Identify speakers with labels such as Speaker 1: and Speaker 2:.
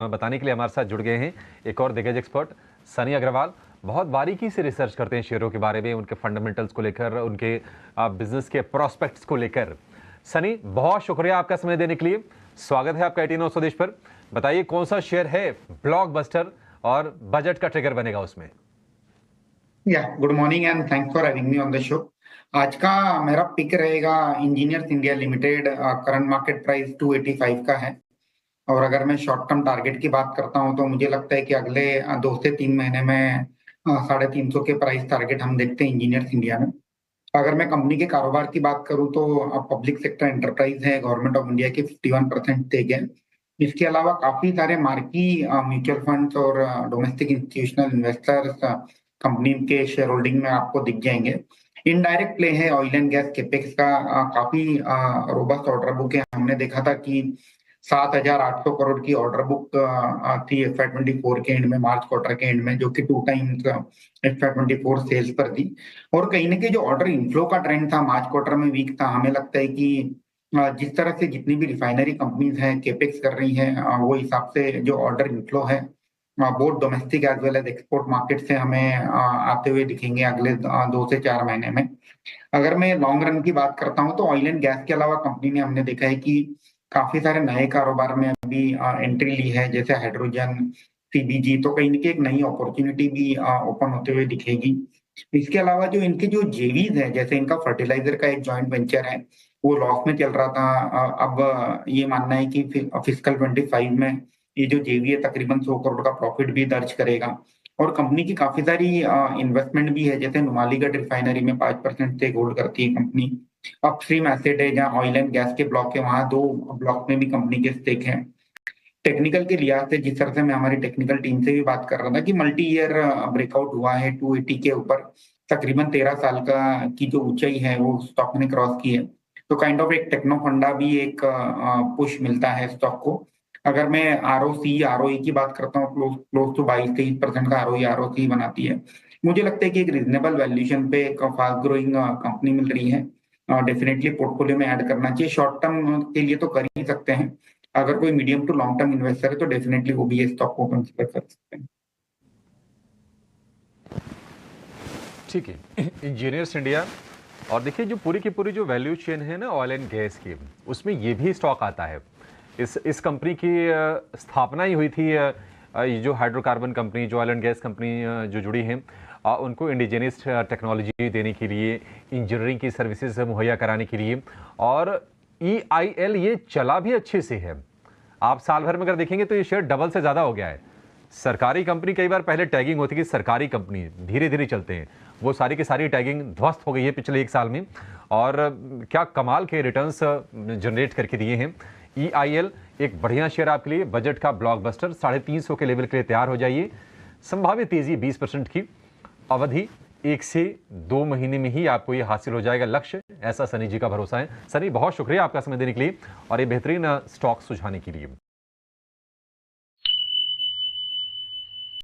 Speaker 1: बताने के लिए हमारे साथ जुड़ गए हैं एक और दिग्गज एक्सपर्ट सनी अग्रवाल। बहुत बारीकी से रिसर्च करते हैं शेयरों के बारे में, उनके फंडामेंटल्स को लेकर, उनके बिजनेस के प्रोस्पेक्ट्स को लेकर। सनी, बहुत शुक्रिया आपका समय देने के लिए। स्वागत है आपका 18 स्वदेश पर। बताइए कौन सा शेयर है ब्लॉकबस्टर और बजट का ट्रिगर बनेगा उसमें?
Speaker 2: Good morning and thanks for having me on the show. आज का मेरा पिक रहेगा engineers India limited. Current market price 285 का है। और अगर मैं शॉर्ट टर्म टारगेट की बात करता हूं तो मुझे लगता है कि अगले 2 से 3 महीने में 350 के प्राइस टारगेट हम देखते हैं इंजीनियर्स इंडिया में। अगर मैं कंपनी के कारोबार की बात करूं तो पब्लिक सेक्टर एंटरप्राइज है, गवर्नमेंट ऑफ इंडिया के 51% स्टेक है। इसके अलावा काफी सारे मार्की म्यूचुअल फंड्स और डोमेस्टिक इंस्टीट्यूशनल इन्वेस्टर्स कंपनी के शेयर होल्डिंग में आपको दिख जाएंगे। इनडायरेक्ट प्ले है ऑयल एंड गैस केपेक्स का। काफी रोबस्ट ऑर्डर बुक है। हमने देखा था कि 7,800 करोड़ की ऑर्डर बुक थी FY24 के एंड में, मार्च क्वार्टर के एंड में, जो कि 2 टाइम्स FY24 सेल्स पर थी। और कहीं ना कहीं जो ऑर्डर इनफ्लो का ट्रेंड था मार्च क्वार्टर में वीक था। हमें लगता है कि जिस तरह से जितनी भी रिफाइनरी कंपनीज हैं केपेक्स कर रही हैं, वो हिसाब से जो ऑर्डर इनफ्लो है both domestic as well as export market से हमें आते हुए दिखेंगे अगले 2 से 4 महीने में। अगर मैं लॉन्ग रन की बात करता हूं तो ऑयल एंड गैस के अलावा कंपनी ने हमने देखा है कि काफी सारे नए कारोबार में अभी एंट्री ली है, जैसे हाइड्रोजन, सीबीजी। तो कहीं ना कहीं एक नई अपॉर्चुनिटी भी ओपन होते हुए दिखेगी। इसके अलावा जो इनके जो जेवीज है, जैसे इनका फर्टिलाइजर का एक जॉइंट वेंचर है, वो लॉस में चल रहा था। अब ये मानना है कि फिस्कल 25 में ये जो जेवी है तकरीबन 100 करोड़ का प्रॉफिट भी दर्ज करेगा। और कंपनी की काफी सारी इन्वेस्टमेंट भी है, जैसे नुमालीगढ़ रिफाइनरी में 5% स्टेक होल्ड करती है कंपनी। अपस्ट्रीम एसेट है जहाँ ऑयल एंड गैस के ब्लॉक है, वहां 2 ब्लॉक में भी कंपनी के स्टेक है। टेक्निकल के लिहाज से जिस तरह से मैं हमारी टेक्निकल टीम से भी बात कर रहा था कि मल्टी ईयर ब्रेकआउट हुआ है 280 के ऊपर। तकरीबन 13 साल का की जो ऊंचाई है वो स्टॉक ने क्रॉस की है। तो काइंड ऑफ एक टेक्नो फंडा भी एक पुश मिलता है स्टॉक को। अगर मैं ROC ROE की बात करता हूँ, क्लोज टू 22-23% का ROE बनाती है। मुझे लगता है कि एक रीजनेबल वैल्यूएशन पे एक फास्ट ग्रोइंग कंपनी मिल रही है। डेफिनेटली पोर्टफोलियो में ऐड करना चाहिए। शॉर्ट टर्म के लिए तो कर ही सकते हैं। अगर कोई medium to long term investor है तो डेफिनेटली वो भी ये स्टॉक को कंसीडर कर सकते हैं।
Speaker 1: ठीक है, इंजीनियर्स इंडिया। और देखिए जो पूरी की पूरी जो वैल्यू चेन है ना ऑयल एंड गैस की, उसमें ये भी स्टॉक आता है। इस कंपनी की स्थापना ही हुई थी, ये जो हाइड्रोकार्बन कंपनी, जो ऑयल एंड गैस कंपनी जो जुड़ी हैं, उनको इंडिजिनियस टेक्नोलॉजी देने के लिए, इंजीनियरिंग की सर्विसेज मुहैया कराने के लिए। और EIL ये चला भी अच्छे से है। आप साल भर में अगर देखेंगे तो ये शेयर डबल से ज़्यादा हो गया है। सरकारी कंपनी, कई बार पहले टैगिंग होती थी सरकारी कंपनी, धीरे धीरे चलते हैं, वो सारी की सारी टैगिंग ध्वस्त हो गई है पिछले 1 साल में। और क्या कमाल के रिटर्न्स जनरेट करके दिए हैं। EIL एक बढ़िया शेयर आपके लिए, बजट का ब्लॉकबस्टर। 350 के लेवल के लिए तैयार हो जाइए। संभावित तेजी 20% की अवधि 1 से 2 महीने में ही आपको ये हासिल हो जाएगा लक्ष्य, ऐसा सनी जी का भरोसा है। सनी, बहुत शुक्रिया आपका समय देने के लिए और ये बेहतरीन स्टॉक सुझाने के लिए।